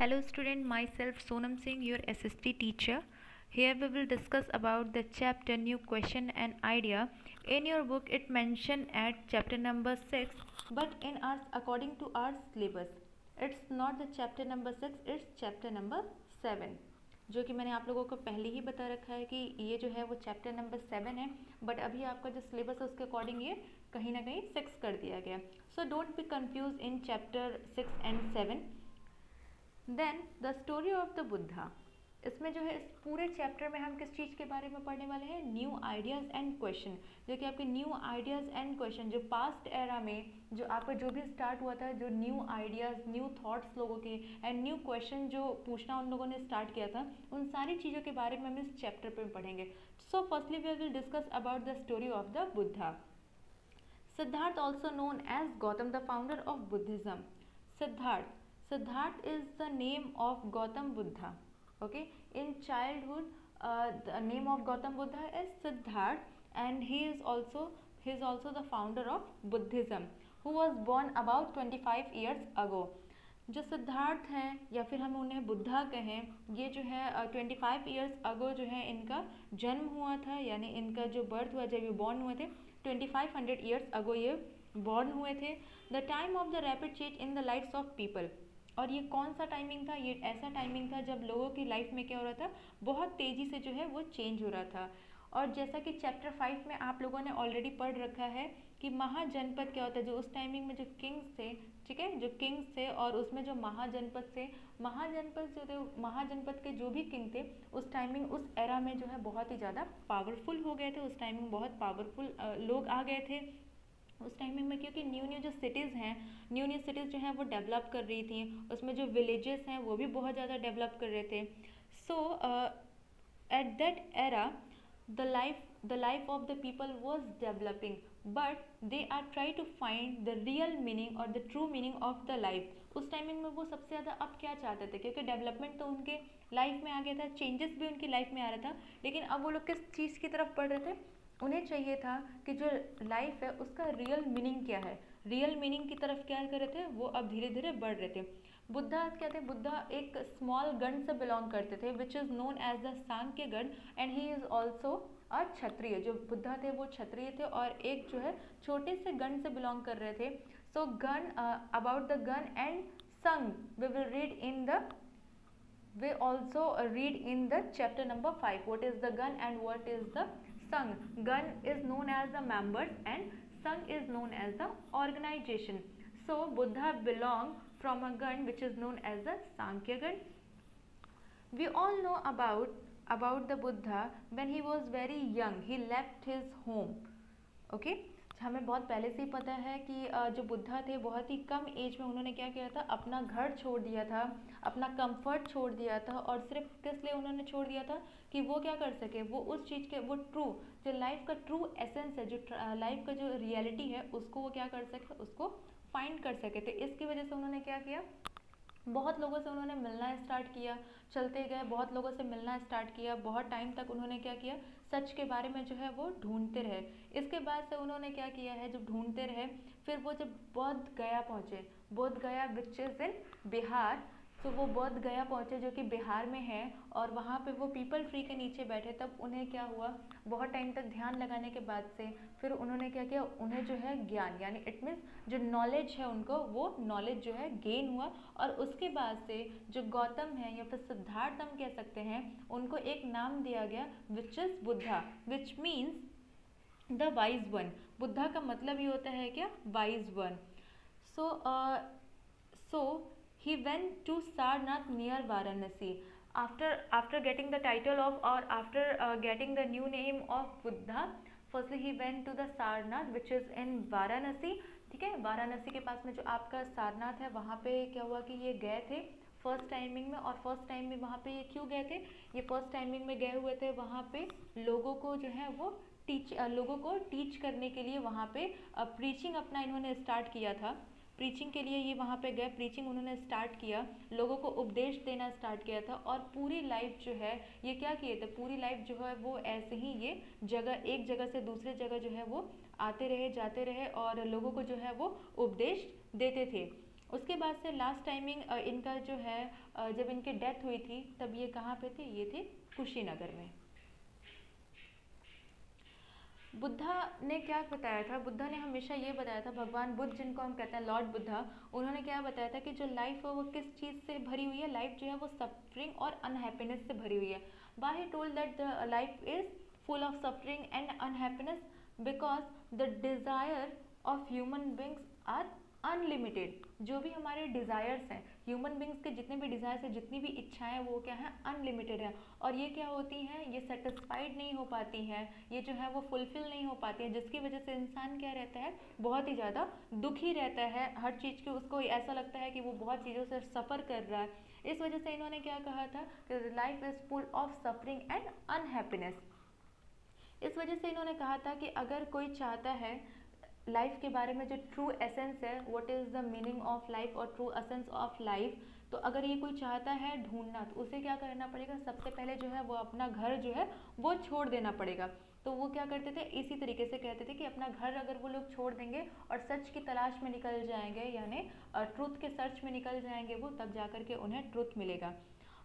Hello student, myself Sonam Singh, your SST teacher. Here we will discuss about the chapter new question and idea. In your book it mentioned at chapter number 6, but in us according to our syllabus it's not the chapter number 6, it's chapter number 7, जो कि मैंने आप लोगों को पहले ही बता रखा है कि ये जो है वो चैप्टर नंबर 7 है, बट अभी आपका जो सिलेबस है उसके अकॉर्डिंग ये कहीं ना कहीं 6 कर दिया गया. So don't be confuse in chapter 6 and 7. Then the story of the Buddha. इसमें जो है इस पूरे चैप्टर में हम किस चीज़ के बारे में पढ़ने वाले हैं? न्यू आइडियाज़ एंड क्वेश्चन, जो कि आपके न्यू आइडियाज़ एंड क्वेश्चन जो पास्ट एरा में जो आपका जो भी स्टार्ट हुआ था, जो न्यू आइडियाज़ न्यू थॉट्स लोगों के एंड न्यू क्वेश्चन जो पूछना उन लोगों ने स्टार्ट किया था, उन सारी चीज़ों के बारे में हम इस चैप्टर पर पढ़ेंगे. So firstly we will discuss about the story of the Buddha. Siddharth also known as Gautam the founder of Buddhism. Siddharth is the name of Gautam Buddha. Okay, in childhood, the name of Gautam Buddha is Siddharth, and he is also the founder of Buddhism, who was born about 25 years ago. जो सिद्धार्थ हैं या फिर हम उन्हें बुद्धा कहें, ये जो है 25 ईयर्स अगो जो है इनका जन्म हुआ था, यानी इनका जो बर्थ हुआ जब ये बॉर्न हुए थे 2500 ईयर्स अगो ये बॉर्न हुए थे. The time of the rapid change in the lifes of people. और ये कौन सा टाइमिंग था? ये ऐसा टाइमिंग था जब लोगों की लाइफ में क्या हो रहा था, बहुत तेज़ी से जो है वो चेंज हो रहा था. और जैसा कि चैप्टर 5 में आप लोगों ने ऑलरेडी पढ़ रखा है कि महाजनपद क्या होता है, जो उस टाइमिंग में जो किंग्स थे, ठीक है, जो किंग्स थे और उसमें जो महाजनपद थे, महाजनपद जो थे, महाजनपद के जो भी किंग थे उस टाइमिंग उस एरा में जो है बहुत ही ज़्यादा पावरफुल हो गए थे. उस टाइमिंग बहुत पावरफुल लोग आ गए थे उस टाइमिंग में, क्योंकि न्यू जो सिटीज़ हैं, न्यू सिटीज़ जो हैं वो डेवलप कर रही थी, उसमें जो विलेजेस हैं वो भी बहुत ज़्यादा डेवलप कर रहे थे. So at that era the life of the people was developing, but they are try to find the real meaning और the true meaning of the life. उस टाइमिंग में वो सबसे ज़्यादा अब क्या चाहते थे, क्योंकि डेवलपमेंट तो उनके लाइफ में आ गया था, चेंजेस भी उनकी लाइफ में आ रहा था, लेकिन अब वो लोग किस चीज़ की तरफ बढ़ रहे थे? उन्हें चाहिए था कि जो लाइफ है उसका रियल मीनिंग क्या है, रियल मीनिंग की तरफ क्या कर रहे थे, वो अब धीरे धीरे बढ़ रहे थे. बुद्धा क्या थे? बुद्धा एक स्मॉल गण से बिलोंग करते थे, which is known as the Sankhya gana, and he is also a Kshatriya. जो बुद्धा थे वो क्षत्रिय थे और एक जो है छोटे से गण से बिलोंग कर रहे थे. So gana, about the gana and sangha we will read in the we also read in the chapter number 5 what is the gun and what is the sangh. Gun is known as the members and sangh is known as the organization. So Buddha belong from a gun which is known as the Sankhya gun. We all know about the Buddha. When he was very young he left his home. Okay, हमें बहुत पहले से ही पता है कि जो बुद्धा थे बहुत ही कम एज में उन्होंने क्या किया था, अपना घर छोड़ दिया था, अपना कंफर्ट छोड़ दिया था. और सिर्फ किस लिए उन्होंने छोड़ दिया था? कि वो क्या कर सके, वो उस चीज़ के, वो ट्रू जो लाइफ का ट्रू एसेंस है, जो लाइफ का जो रियलिटी है उसको वो क्या कर सके, उसको फाइंड कर सके थे. इसकी वजह से उन्होंने क्या किया, बहुत लोगों से उन्होंने मिलना स्टार्ट किया, चलते गए, बहुत लोगों से मिलना स्टार्ट किया, बहुत टाइम तक उन्होंने क्या किया, सच के बारे में जो है वो ढूंढते रहे. इसके बाद से उन्होंने क्या किया है, जब ढूंढते रहे फिर वो जब बोध गया पहुँचे, बोध गया विच इज़ इन बिहार, तो वो बोध गया पहुँचे जो कि बिहार में है, और वहाँ पे वो पीपल ट्री के नीचे बैठे. तब उन्हें क्या हुआ, बहुत टाइम तक ध्यान लगाने के बाद से फिर उन्होंने क्या किया, उन्हें जो है ज्ञान, यानी इट मीन्स जो नॉलेज है उनको, वो नॉलेज जो है गेन हुआ. और उसके बाद से जो गौतम है या फिर सिद्धार्थ हम कह सकते हैं, उनको एक नाम दिया गया which is Buddha, which means the wise one. Buddha का मतलब ये होता है क्या, wise one. So he went to Sarnath near Varanasi. After getting the title of, or after getting the new name of Buddha, firstly he went to the Sarnath which is in Varanasi. ठीक है, वाराणसी के पास में जो आपका सारनाथ है वहाँ पे क्या हुआ कि ये गए थे फर्स्ट टाइमिंग में. और फर्स्ट टाइम में वहाँ पे ये क्यों गए थे, ये फर्स्ट टाइमिंग में गए हुए थे वहाँ पे लोगों को जो है वो लोगों को टीच करने के लिए, वहाँ पे प्रीचिंग अपना इन्होंने स्टार्ट किया था. प्रीचिंग के लिए ये वहाँ पे गए, प्रीचिंग उन्होंने स्टार्ट किया, लोगों को उपदेश देना स्टार्ट किया था. और पूरी लाइफ जो है ये क्या किए थे, पूरी लाइफ जो है वो ऐसे ही ये जगह, एक जगह से दूसरे जगह जो है वो आते रहे, जाते रहे और लोगों को जो है वो उपदेश देते थे. उसके बाद से लास्ट टाइमिंग इनका जो है जब इनकी डेथ हुई थी तब ये कहाँ पे थे, ये थे कुशीनगर में। बुद्धा ने क्या बताया था, बुद्धा ने हमेशा ये बताया था, भगवान बुद्ध जिनको हम कहते हैं लॉर्ड बुद्धा, उन्होंने क्या बताया था कि जो लाइफ है वो किस चीज़ से भरी हुई है, लाइफ जो है वो सफरिंग और अनहैप्पीनेस से भरी हुई है। Why he told that the life is full of suffering and unhappiness because the desire of human beings are unlimited. जो भी हमारे डिज़ायर्स हैं, ह्यूमन बींग्स के जितने भी डिज़ायर्स हैं, जितनी भी इच्छाएं हैं, वो क्या है, अनलिमिटेड है। और ये क्या होती हैं, ये सेटिस्फाइड नहीं हो पाती हैं, ये जो है वो फुलफिल नहीं हो पाती है, जिसकी वजह से इंसान क्या रहता है, बहुत ही ज़्यादा दुखी रहता है। हर चीज़ के उसको ऐसा लगता है कि वो बहुत चीज़ों से सफ़र कर रहा है। इस वजह से इन्होंने क्या कहा था कि life is full of suffering and unhappiness. इस वजह से इन्होंने कहा था कि अगर कोई चाहता है लाइफ के बारे में जो ट्रू एसेंस है, what is the meaning of life और ट्रू एसेंस ऑफ लाइफ, तो अगर ये कोई चाहता है ढूंढना, तो उसे क्या करना पड़ेगा, सबसे पहले जो है वो अपना घर जो है वो छोड़ देना पड़ेगा। तो वो क्या करते थे, इसी तरीके से कहते थे कि अपना घर अगर वो लोग छोड़ देंगे और सच की तलाश में निकल जाएंगे, यानी ट्रुथ के सर्च में निकल जाएंगे वो, तब जा कर के उन्हें ट्रुथ मिलेगा।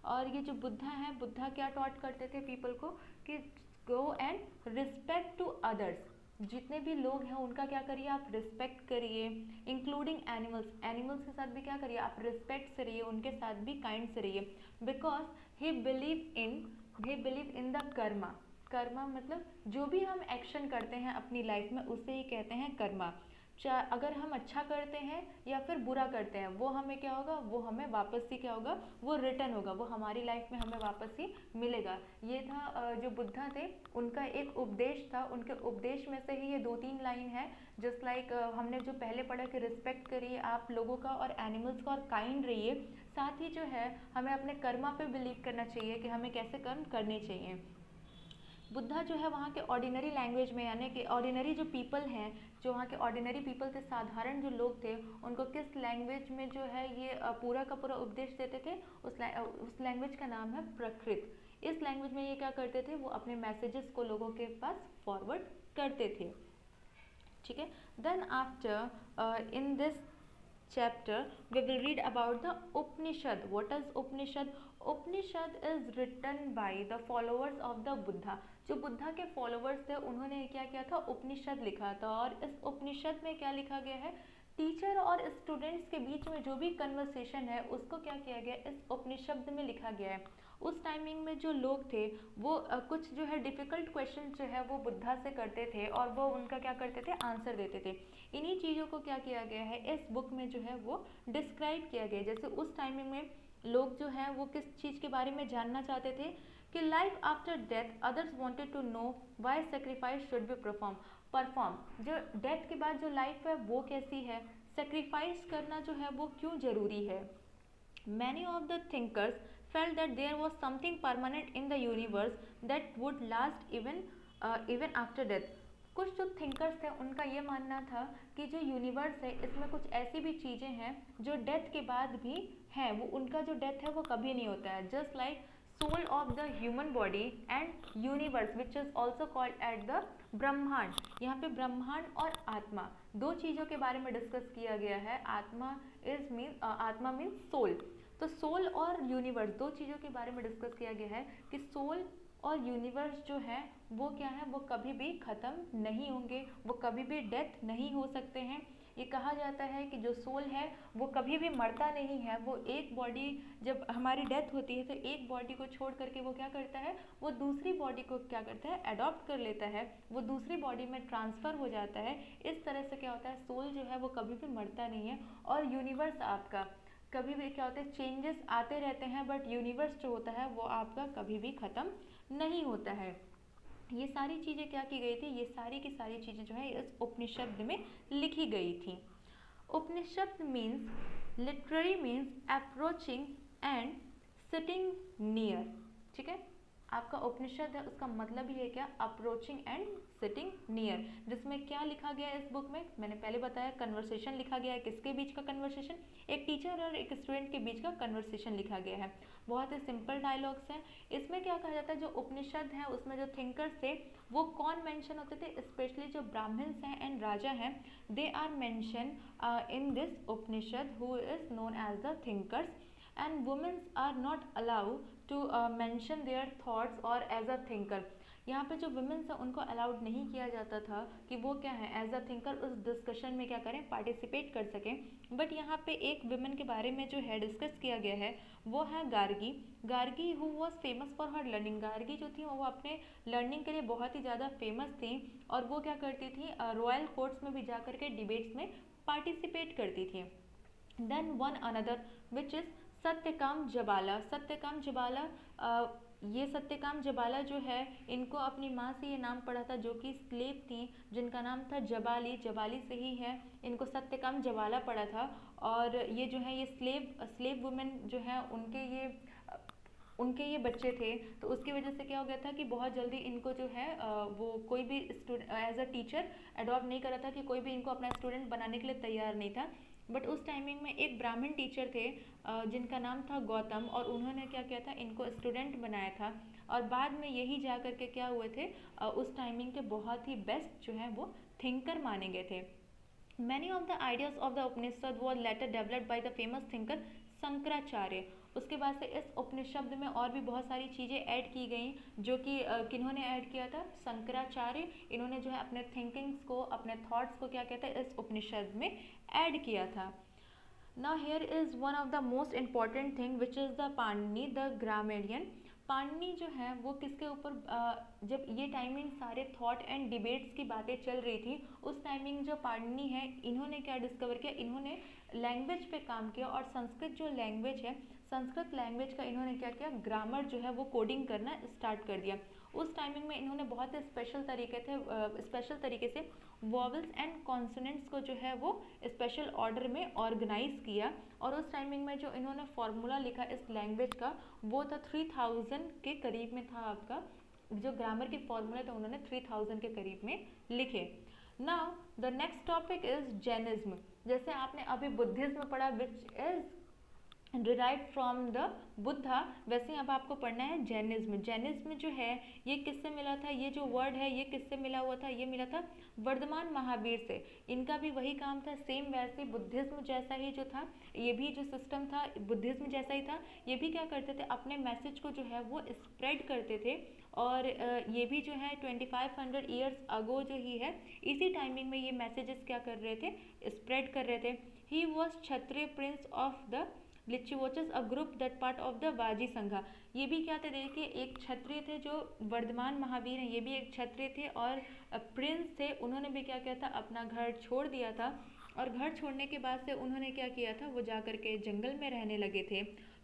और ये जो बुद्धा हैं, बुद्धा क्या टॉट करते थे पीपल को कि go and respect to others. जितने भी लोग हैं उनका क्या करिए, आप रिस्पेक्ट करिए, इंक्लूडिंग एनिमल्स, एनिमल्स के साथ भी क्या करिए, आप रिस्पेक्ट से रहिए, उनके साथ भी काइंड से रहिए। Because he believe in the Karma. Karma मतलब जो भी हम एक्शन करते हैं अपनी लाइफ में, उसे ही कहते हैं कर्मा। अगर हम अच्छा करते हैं या फिर बुरा करते हैं, वो हमें क्या होगा, वो हमें वापस ही क्या होगा, वो रिटर्न होगा, वो हमारी लाइफ में हमें वापस ही मिलेगा। ये था जो बुद्धा थे उनका एक उपदेश था। उनके उपदेश में से ही ये 2-3 लाइन है, जस्ट लाइक हमने जो पहले पढ़ा कि रिस्पेक्ट करिए आप लोगों का और एनिमल्स का और काइंड रहिए। साथ ही जो है हमें अपने कर्मा पे बिलीव करना चाहिए कि हमें कैसे कर्म करने चाहिए। बुद्धा जो है वहाँ के ऑर्डिनरी लैंग्वेज में, यानी कि ऑर्डिनरी जो पीपल हैं, जो वहाँ के ऑर्डिनरी पीपल थे, साधारण जो लोग थे, उनको किस लैंग्वेज में जो है ये पूरा का पूरा उपदेश देते थे, उस लैंग्वेज का नाम है प्रकृत। इस लैंग्वेज में ये क्या करते थे, वो अपने मैसेजेस को लोगों के पास फॉरवर्ड करते थे। ठीक है, then after in this chapter we will read about the Upanishad. What is Upanishad? Upanishad is written by the followers of the Buddha. जो बुद्धा के फॉलोअर्स थे उन्होंने क्या किया था, उपनिषद लिखा था। और इस उपनिषद में क्या लिखा गया है, टीचर और स्टूडेंट्स के बीच में जो भी कन्वर्सेशन है उसको क्या किया गया, इस उपनिषद में लिखा गया है। उस टाइमिंग में जो लोग थे वो कुछ जो है डिफ़िकल्ट क्वेश्चन जो है वो बुद्धा से करते थे और वो उनका क्या करते थे, आंसर देते थे। इन्हीं चीज़ों को क्या किया गया है, इस बुक में जो है वो डिस्क्राइब किया गया है। जैसे उस टाइमिंग में लोग जो हैं वो किस चीज़ के बारे में जानना चाहते थे कि life after death, others wanted to know why sacrifice should be perform. जो डेथ के बाद जो लाइफ है वो कैसी है, सेक्रीफाइस करना जो है वो क्यों ज़रूरी है। Many of the thinkers felt that there was something permanent in the universe that would last even after death. कुछ जो थिंकर्स थे उनका ये मानना था कि जो यूनिवर्स है इसमें कुछ ऐसी भी चीज़ें हैं जो डेथ के बाद भी हैं, वो उनका जो डेथ है वो कभी नहीं होता है। Just like soul of the human body and universe which is also called at the Brahmand. यहाँ पे ब्रह्मांड और आत्मा दो चीज़ों के बारे में डिस्कस किया गया है। आत्मा मीन्स सोल। तो सोल और यूनिवर्स दो चीज़ों के बारे में डिस्कस किया गया है कि सोल और यूनिवर्स जो है वो क्या है, वो कभी भी ख़त्म नहीं होंगे, वो कभी भी डेथ नहीं हो सकते हैं। ये कहा जाता है कि जो सोल है वो कभी भी मरता नहीं है। वो एक बॉडी, जब हमारी डेथ होती है तो एक बॉडी को छोड़ करके वो क्या करता है, वो दूसरी बॉडी को क्या करता है, अडॉप्ट कर लेता है, वो दूसरी बॉडी में ट्रांसफ़र हो जाता है। इस तरह से क्या होता है, सोल जो है वो कभी भी मरता नहीं है। और यूनिवर्स आपका कभी भी क्या होता है, चेंजेस आते रहते हैं, बट यूनिवर्स जो होता है वो आपका कभी भी ख़त्म नहीं होता है। ये सारी चीज़ें क्या की गई थी, ये सारी की सारी चीज़ें जो है इस उपनिषद में लिखी गई थी। Upanishad means literary means approaching and sitting near. ठीक है, आपका उपनिषद है उसका मतलब ही है क्या, अप्रोचिंग एंड सिटिंग नियर, जिसमें क्या लिखा गया है इस बुक में, मैंने पहले बताया कन्वर्सेशन लिखा गया है, किसके बीच का कन्वर्सेशन, एक टीचर और एक स्टूडेंट के बीच का कन्वर्सेशन लिखा गया है। बहुत ही सिंपल डायलॉग्स हैं। इसमें क्या कहा जाता है, जो उपनिषद है उसमें जो थिंकर्स थे वो कौन मेंशन होते थे, स्पेशली जो ब्राह्मण्स हैं एंड राजा हैं, they are mention in this Upanishad who is known as the thinkers, and women are not allowed to mention their thoughts or as a thinker। यहाँ पे जो women's है उनको अलाउड नहीं किया जाता था कि वो क्या है एज अ थिंकर उस डिस्कशन में क्या करें, पार्टिसिपेट कर सकें। बट यहाँ पे एक वुमेन के बारे में जो है डिस्कस किया गया है वो है Gargi. Gargi who was famous for her learning, Gargi जो थी वो अपने लर्निंग के लिए बहुत ही ज़्यादा फेमस थी और वो क्या करती थी, रॉयल कोर्ट्स में भी जा करके डिबेट्स में पार्टिसिपेट करती थी। Then one another which is Satyakam Jabala. Satyakam Jabala, ये सत्यकाम जबाला जो है इनको अपनी माँ से ये नाम पड़ा था जो कि स्लेव थी जिनका नाम था जबाली, जबाली से ही है इनको सत्यकाम जबाला पड़ा था। और ये जो है ये स्लेव वुमेन जो है उनके ये बच्चे थे, तो उसकी वजह से क्या हो गया था कि बहुत जल्दी इनको जो है वो कोई भी student as a teacher adopt नहीं कर रहा था, कि कोई भी इनको अपना स्टूडेंट बनाने के लिए तैयार नहीं था। बट उस टाइमिंग में एक ब्राह्मण टीचर थे जिनका नाम था गौतम, और उन्होंने क्या किया था, इनको स्टूडेंट बनाया था और बाद में यही जा कर के क्या हुए थे, उस टाइमिंग के बहुत ही बेस्ट जो है वो थिंकर माने गए थे। Many of the ideas of the Upanishad were later developed by the famous thinker Shankaracharya. उसके बाद से इस उपनिषद में और भी बहुत सारी चीज़ें ऐड की गई जो कि किन्होंने ऐड किया था, शंकराचार्य। इन्होंने जो है अपने थिंकिंग्स को, अपने थॉट्स को क्या कहता है इस उपनिषद में ऐड किया था। Now here is one of the most important thing which is the Panini the grammarian। Panini जो है वो किसके ऊपर, जब ये टाइमिंग सारे थॉट एंड डिबेट्स की बातें चल रही थी उस टाइमिंग जो पाणिनि है इन्होंने क्या डिस्कवर किया, इन्होंने लैंग्वेज पे काम किया और संस्कृत जो लैंग्वेज है, संस्कृत लैंग्वेज का इन्होंने क्या किया, ग्रामर जो है वो कोडिंग करना स्टार्ट कर दिया। उस टाइमिंग में इन्होंने बहुत ही स्पेशल तरीके से वॉवल्स एंड कॉन्सोनेंट्स को जो है वो स्पेशल ऑर्डर में ऑर्गेनाइज किया। और उस टाइमिंग में जो इन्होंने फॉर्मूला लिखा इस लैंग्वेज का वो था 3000 के करीब में था। आपका जो ग्रामर के फॉर्मूले थे उन्होंने 3000 के करीब में लिखे। Now the next topic is Jainism. जैसे आपने अभी बुद्धिज्म पढ़ा which is derive from the Buddha, वैसे अब आपको पढ़ना है जैनिज्म। जैनिज्म जो है ये किससे मिला था, ये जो वर्ड है ये किससे मिला हुआ था, ये मिला था वर्धमान महावीर से। इनका भी वही काम था, सेम वैसे बुद्धिज्म जैसा ही जो था, ये भी जो सिस्टम था बुद्धिज्म जैसा ही था। ये भी क्या करते थे, अपने मैसेज को जो है वो स्प्रेड करते थे। और ये भी जो है 2500 ईयर्स अगो जो ही है इसी टाइमिंग में ये मैसेजेस क्या कर रहे थे, स्प्रेड कर रहे थे। He was Kshatriya prince of the Lichchhavis a group that part of the Vajji Sangha. ये भी क्या थे, देखिए एक क्षत्रिय थे जो वर्धमान महावीर हैं, ये भी एक क्षत्रिय थे और प्रिंस थे। उन्होंने भी क्या किया था, अपना घर छोड़ दिया था और घर छोड़ने के बाद से उन्होंने क्या किया था, वो जा कर के जंगल में रहने लगे थे।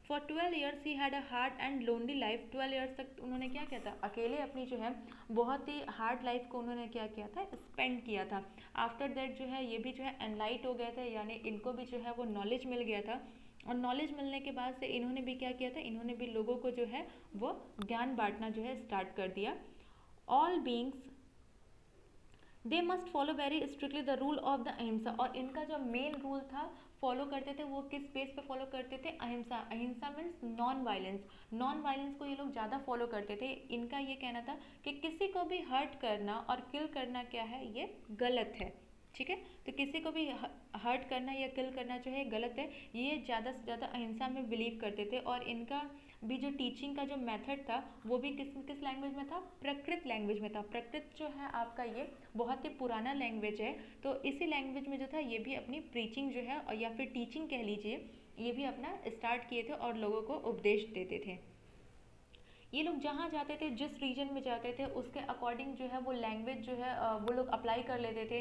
For 12 years he had a hard and lonely life. 12 years तक उन्होंने क्या किया था, अकेले अपनी जो है बहुत ही हार्ड लाइफ को उन्होंने क्या किया था, स्पेंड किया था। आफ्टर दैट जो है ये भी जो है एनलाइट हो गए थे, यानी इनको भी जो है वो नॉलेज मिल गया था। और नॉलेज मिलने के बाद से इन्होंने भी क्या किया था, इन्होंने भी लोगों को जो है वो ज्ञान बांटना जो है स्टार्ट कर दिया। All beings they must follow very strictly the rule of the अहिंसा। और इनका जो मेन रूल था फॉलो करते थे वो किस बेस पे फॉलो करते थे, अहिंसा। अहिंसा means non violence. Non violence को ये लोग ज़्यादा फॉलो करते थे। इनका ये कहना था कि किसी को भी हर्ट करना और किल करना क्या है, ये गलत है। ठीक है, तो किसी को भी हर्ट करना या किल करना जो है गलत है। ये ज़्यादा से ज़्यादा अहिंसा में बिलीव करते थे। और इनका भी जो टीचिंग का जो मेथड था वो भी किस लैंग्वेज में था, प्राकृत लैंग्वेज में था। प्राकृत जो है आपका ये बहुत ही पुराना लैंग्वेज है, तो इसी लैंग्वेज में जो था ये भी अपनी प्रीचिंग जो है या फिर टीचिंग कह लीजिए, ये भी अपना स्टार्ट किए थे और लोगों को उपदेश देते थे। ये लोग जहाँ जाते थे, जिस रीजन में जाते थे उसके अकॉर्डिंग जो है वो लैंग्वेज जो है वो लोग अप्लाई कर लेते थे।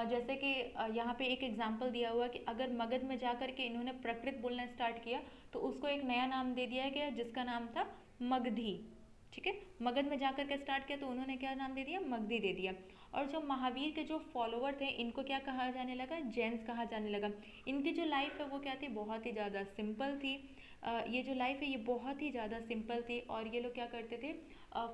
जैसे कि यहाँ पे एक एग्जांपल दिया हुआ कि अगर मगध में जा कर के इन्होंने प्राकृत बोलना स्टार्ट किया तो उसको एक नया नाम दे दिया गया जिसका नाम था मगधी। ठीक है, मगध में जाकर के स्टार्ट किया तो उन्होंने क्या नाम दे दिया, मगधी दे दिया। और जो महावीर के जो फॉलोवर थे इनको क्या कहा जाने लगा, जैन्स कहा जाने लगा। इनकी जो लाइफ है वो क्या थी, बहुत ही ज़्यादा सिंपल थी। ये जो लाइफ है ये बहुत ही ज़्यादा सिंपल थी। और ये लोग क्या करते थे,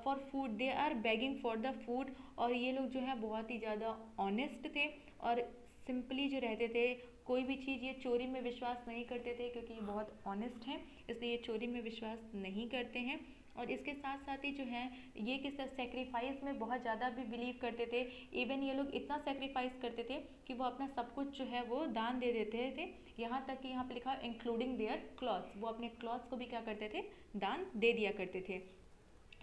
for food they are begging for the food. और ये लोग जो है बहुत ही ज़्यादा ऑनेस्ट थे और सिंपली जो रहते थे। कोई भी चीज़, ये चोरी में विश्वास नहीं करते थे क्योंकि ये बहुत ऑनेस्ट हैं, इसलिए ये चोरी में विश्वास नहीं करते हैं। और इसके साथ साथ ही जो है ये किस सेक्रीफाइस में बहुत ज़्यादा भी बिलीव करते थे। इवन ये लोग इतना सेक्रीफाइस करते थे कि वो अपना सब कुछ जो है वो दान दे देते थे। यहाँ तक कि यहाँ पे लिखा इंक्लूडिंग देयर क्लॉथ्स, वो अपने क्लॉथ्स को भी क्या करते थे, दान दे दिया करते थे।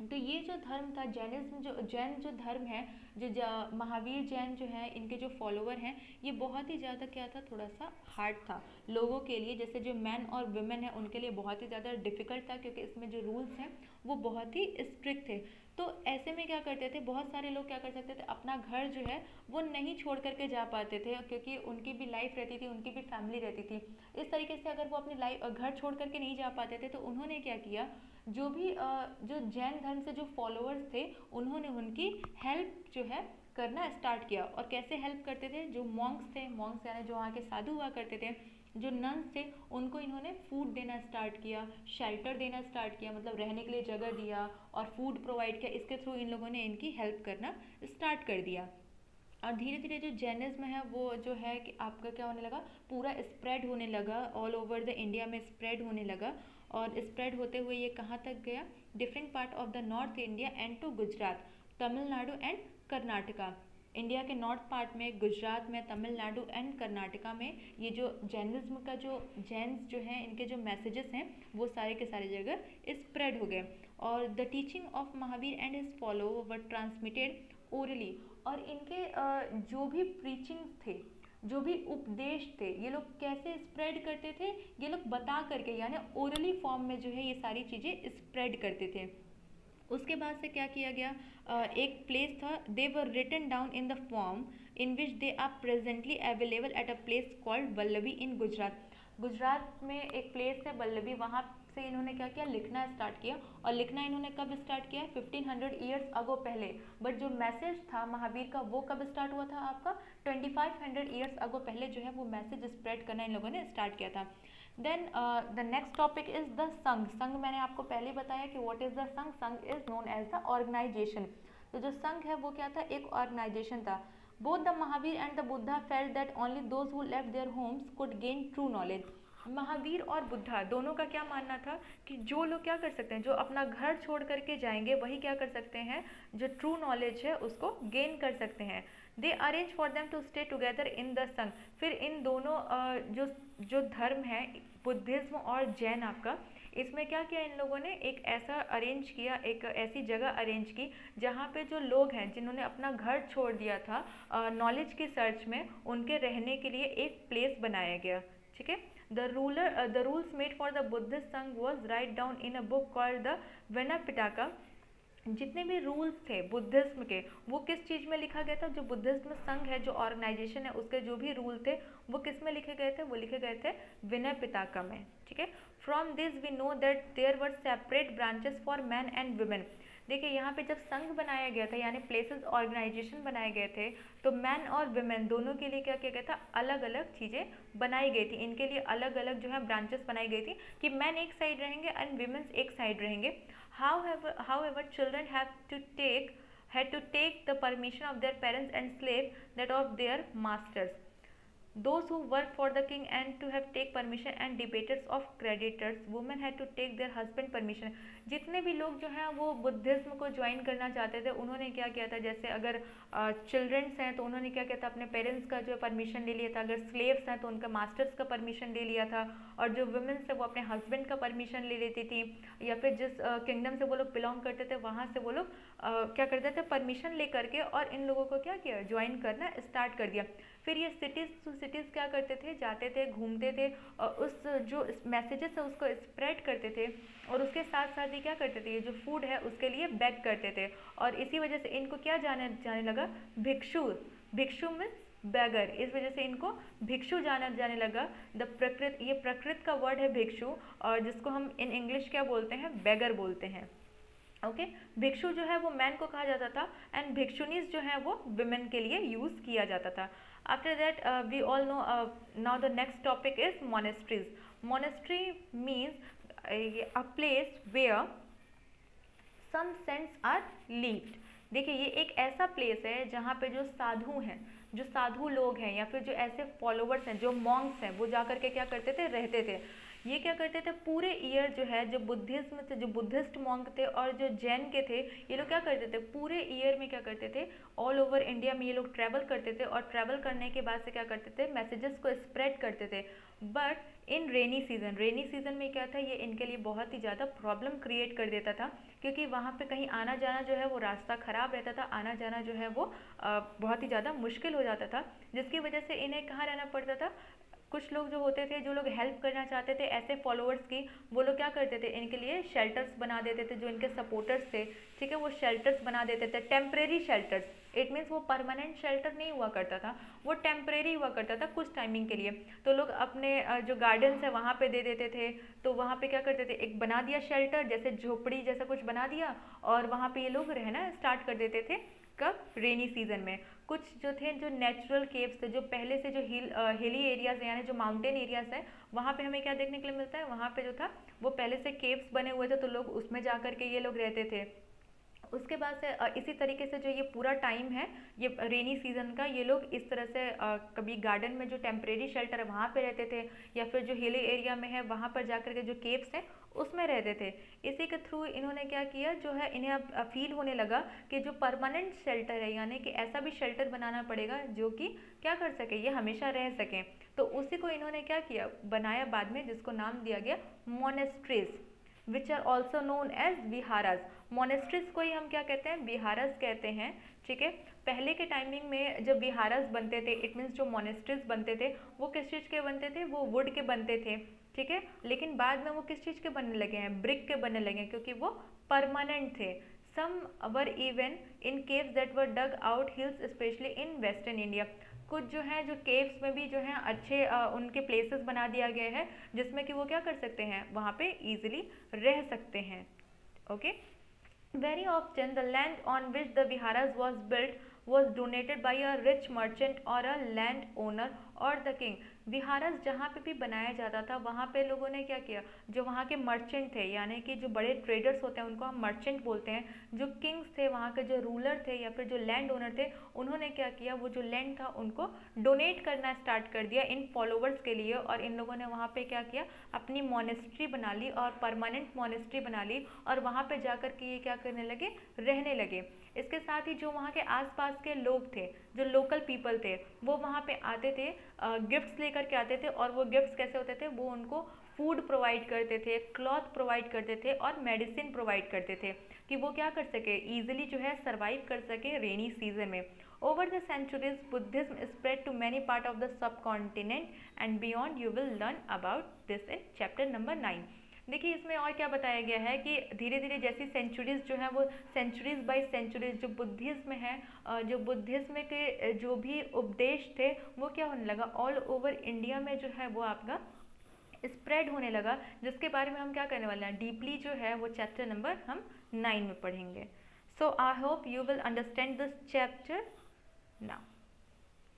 तो ये जो धर्म था जैनिज्म, जो जैन जो धर्म है, जो महावीर जैन जो है, इनके जो फॉलोवर हैं, ये बहुत ही ज़्यादा क्या था, थोड़ा सा हार्ड था लोगों के लिए। जैसे जो मैन और वुमेन है उनके लिए बहुत ही ज़्यादा डिफिकल्ट था क्योंकि इसमें जो रूल्स हैं वो बहुत ही स्ट्रिक्ट थे। तो ऐसे में क्या करते थे, बहुत सारे लोग क्या कर सकते थे, अपना घर जो है वो नहीं छोड़ करके जा पाते थे क्योंकि उनकी भी लाइफ रहती थी, उनकी भी फैमिली रहती थी। इस तरीके से अगर वो अपनी लाइफ घर छोड़ करके नहीं जा पाते थे तो उन्होंने क्या किया, जो भी जो जैन धर्म से जो फॉलोअर्स थे उन्होंने उनकी हेल्प जो है करना स्टार्ट किया। और कैसे हेल्प करते थे, जो मॉन्क्स थे, मॉन्क्स यानी जो वहाँ के साधु हुआ करते थे, जो नन्स थे, उनको इन्होंने फूड देना स्टार्ट किया, शेल्टर देना स्टार्ट किया, मतलब रहने के लिए जगह दिया और फूड प्रोवाइड किया। इसके थ्रू इन लोगों ने इनकी हेल्प करना स्टार्ट कर दिया। और धीरे धीरे जो जैनिज्म है वो जो है कि आपका क्या होने लगा, पूरा स्प्रेड होने लगा, ऑल ओवर द इंडिया में स्प्रेड होने लगा। और स्प्रेड होते हुए ये कहाँ तक गया, different part of the north India and to Gujarat, Tamil Nadu and Karnataka. India के नॉर्थ पार्ट में, गुजरात में, तमिलनाडु एंड कर्नाटका में ये जो जैनिज्म का जो जैन्स जो हैं, इनके जो मैसेजेस हैं वो सारे के सारे जगह स्प्रेड हो गए। और the teaching of Mahavir and his follower were transmitted orally. और इनके जो भी प्रीचिंग्स थे, जो भी उपदेश थे, ये लोग कैसे स्प्रेड करते थे, ये लोग बता करके, यानी ओरली फॉर्म में जो है ये सारी चीज़ें स्प्रेड करते थे। उसके बाद से क्या किया गया, एक प्लेस था, they were written down in the form in which they are presently available at a place called Vallabhi in Gujarat. Gujarat में एक प्लेस है वल्लभी, वहाँ से इन्होंने क्या किया, लिखना स्टार्ट किया। और लिखना इन्होंने कब स्टार्ट किया, 1500 ईयर्स अगो पहले। बट जो मैसेज था महावीर का वो कब स्टार्ट हुआ था आपका, 2500 ईयर्स अगो पहले जो है वो मैसेज स्प्रेड करना इन लोगों ने स्टार्ट किया था। Then the next topic is the sangha. Sangha मैंने आपको पहले बताया कि what is the sangha. Sangha is known as the organisation. तो जो संघ है वो क्या था, एक ऑर्गेनाइजेशन था। Both the Mahavir and the Buddha felt that only those who left their homes could gain true knowledge. Mahavir और बुद्धा दोनों का क्या मानना था कि जो लोग क्या कर सकते हैं, जो अपना घर छोड़ करके जाएंगे वही क्या कर सकते हैं, जो ट्रू नॉलेज है उसको गेन कर सकते हैं। They arrange for them to stay together in the Sangha. फिर इन दोनों जो जो धर्म है, बुद्धिज्म और जैन आपका, इसमें क्या किया इन लोगों ने, एक ऐसा अरेंज किया, एक ऐसी जगह अरेंज की जहाँ पे जो लोग हैं जिन्होंने अपना घर छोड़ दिया था नॉलेज की सर्च में, उनके रहने के लिए एक प्लेस बनाया गया। ठीक है, the rules made for the Buddhist Sangh was write down in a book called the Vinapitaka। जितने भी रूल्स थे बुद्धिज्म के वो किस चीज़ में लिखा गया था, जो बुद्धिज्म संघ है, जो ऑर्गेनाइजेशन है, उसके जो भी रूल थे वो किस में लिखे गए थे, वो लिखे गए थे विनय पिटका में। ठीक है, from this we know that there were separate branches for man and women. देखिए यहाँ पे जब संघ बनाया गया था, यानी प्लेसेस ऑर्गेनाइजेशन बनाए गए थे, तो मैन और वुमेन दोनों के लिए क्या किया गया था, अलग अलग चीज़ें बनाई गई थी। इनके लिए अलग अलग जो है ब्रांचेस बनाई गई थी कि मैन एक साइड रहेंगे एंड वुमेन्स एक साइड रहेंगे। However, children had to take the permission of their parents and slaves that of their masters. Those who work for the king and to have take permission and debaters of creditors, women had to take their husband permission। जितने भी लोग जो हैं वो Buddhism को join करना चाहते थे उन्होंने क्या किया था, जैसे अगर चिल्ड्रंस हैं तो उन्होंने क्या किया था, अपने पेरेंट्स का जो परमिशन ले लिया था, अगर स्लेव्स हैं तो उनका मास्टर्स का परमिशन ले लिया था, और जो वुमेन्स है वो अपने हस्बैंड का परमिशन ले लेती थी, या फिर जिस किंगडम से वो लोग बिलोंग करते थे वहाँ से वो लोग क्या करते थे, परमिशन ले करके और इन लोगों को क्या किया, ज्वाइन करना स्टार्ट कर दिया। फिर ये सिटीज़ टू सिटीज़ क्या करते थे, जाते थे, घूमते थे, और उस जो मैसेजेस है उसको स्प्रेड करते थे, और उसके साथ साथ ही क्या करते थे, ये जो फूड है उसके लिए बैक करते थे। और इसी वजह से इनको क्या जाने लगा, भिक्षु। भिक्षु मीन्स बैगर, इस वजह से इनको भिक्षु जाने लगा। ये प्रकृत का वर्ड है भिक्षु, और जिसको हम इन इंग्लिश क्या बोलते हैं, बैगर बोलते हैं। ओके, भिक्षु जो है वो मैन को कहा जाता था एंड भिक्षुनीज जो है वो विमेन के लिए यूज़ किया जाता था। After that we all know now the next topic is monasteries. Monastery means a place where some saints are lived. देखिए ये एक ऐसा प्लेस है जहाँ पे जो साधु हैं, जो साधु लोग हैं या फिर जो ऐसे फॉलोवर्स हैं, जो मॉन्क्स हैं, वो जा करके क्या करते थे, रहते थे। ये क्या करते थे, पूरे ईयर जो है, जो बुद्धिज्म थे, जो बुद्धिस्ट मॉन्क थे और जो जैन के थे, ये लोग क्या करते थे, पूरे ईयर में क्या करते थे, ऑल ओवर इंडिया में ये लोग ट्रैवल करते थे और ट्रैवल करने के बाद से क्या करते थे, मैसेजेस को स्प्रेड करते थे। बट इन रेनी सीजन में क्या था, ये इनके लिए बहुत ही ज़्यादा प्रॉब्लम क्रिएट कर देता था, क्योंकि वहाँ पे कहीं आना जाना जो है वो रास्ता ख़राब रहता था, आना जाना जो है वो बहुत ही ज़्यादा मुश्किल हो जाता था, जिसकी वजह से इन्हें कहाँ रहना पड़ता था। कुछ लोग जो होते थे, जो लोग हेल्प करना चाहते थे ऐसे फॉलोअर्स की, वो लोग क्या करते थे, इनके लिए शेल्टर्स बना देते थे। जो इनके सपोर्टर्स थे, ठीक है, वो शेल्टर्स बना देते थे, टेम्परेरी शेल्टर्स। इट मीन्स वो परमानेंट शेल्टर नहीं हुआ करता था, वो टेम्परेरी हुआ करता था कुछ टाइमिंग के लिए। तो लोग अपने जो गार्डन्स है वहाँ पे दे देते थे। तो वहाँ पे क्या करते थे, एक बना दिया शेल्टर, जैसे झोपड़ी जैसा कुछ बना दिया, और वहाँ पे ये लोग रहना स्टार्ट कर देते थे। कब, रेनी सीजन में। कुछ जो थे, जो नेचुरल केव्स थे, जो पहले से जो हिली एरियाज है, यानी जो माउंटेन एरियाज है, वहाँ पे हमें क्या देखने के लिए मिलता है, वहाँ पे जो था वो पहले से केव्स बने हुए थे, तो लोग उसमें जा कर के ये लोग रहते थे। उसके बाद से इसी तरीके से जो ये पूरा टाइम है, ये रेनी सीजन का, ये लोग इस तरह से कभी गार्डन में जो टेम्परेरी शेल्टर है वहाँ पे रहते थे, या फिर जो हिली एरिया में है वहाँ पर जाकर के जो केव्स हैं उसमें रहते थे। इसी के थ्रू इन्होंने क्या किया, जो है इन्हें अब फील होने लगा कि जो परमानेंट शेल्टर है, यानी कि ऐसा भी शेल्टर बनाना पड़ेगा जो कि क्या कर सके, ये हमेशा रह सकें। तो उसी को इन्होंने क्या किया, बनाया बाद में, जिसको नाम दिया गया monasteries, which are also known as viharas. Monasteries को ही हम क्या कहते हैं, विहाराज कहते हैं, ठीक है। पहले के टाइमिंग में जब विहाराज बनते थे, इट मीन्स जो मोनेस्ट्रीज बनते थे वो किस चीज़ के बनते थे, वो वुड के बनते थे, ठीक है। लेकिन बाद में वो किस चीज़ के बनने लगे हैं, ब्रिक के बनने लगे हैं, क्योंकि वो परमानेंट थे। Some were even in caves that were dug out hills, specially in western India. कुछ जो है, जो केव्स में भी जो है अच्छे उनके प्लेसेस बना दिया गया है, जिसमें कि वो क्या कर सकते हैं, वहाँ पे इजीली रह सकते हैं। Okay, very often the land on which the viharas was built was donated by a rich merchant or a land owner or the king। विहारास जहाँ पे भी बनाया जाता था वहाँ पे लोगों ने क्या किया, जो वहाँ के मर्चेंट थे, यानी कि जो बड़े ट्रेडर्स होते हैं उनको हम मर्चेंट बोलते हैं, जो किंग्स थे, वहाँ के जो रूलर थे या फिर जो लैंड ओनर थे, उन्होंने क्या किया, वो जो लैंड था उनको डोनेट करना स्टार्ट कर दिया इन फॉलोवर्स के लिए। और इन लोगों ने वहाँ पे क्या किया, अपनी मोनेस्ट्री बना ली और परमानेंट मोनेस्ट्री बना ली, और वहाँ पे जाकर के ये क्या करने लगे, रहने लगे। इसके साथ ही जो वहाँ के आसपास के लोग थे, जो लोकल पीपल थे, वो वहाँ पे आते थे, गिफ्ट्स लेकर के आते थे, और वो गिफ्ट्स कैसे होते थे, वो उनको फूड प्रोवाइड करते थे, क्लॉथ प्रोवाइड करते थे और मेडिसिन प्रोवाइड करते थे, कि वो क्या कर सके, ईजिली जो है सर्वाइव कर सके रेनी सीजन में। Over the centuries Buddhism spread to many part of the subcontinent and beyond. You will learn about this in chapter number 9। देखिए इसमें और क्या बताया गया है कि धीरे धीरे जैसी सेंचुरीज जो है, वो सेंचुरीज बाय सेंचुरीज जो बुद्धिज्म है, जो बुद्धिज्म के जो भी उपदेश थे वो क्या होने लगा, ऑल ओवर इंडिया में जो है वो आपका स्प्रेड होने लगा, जिसके बारे में हम क्या करने वाले हैं, डीपली जो है वो चैप्टर नंबर हम 9 में पढ़ेंगे। So I hope you will understand this chapter now.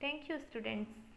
Thank you students.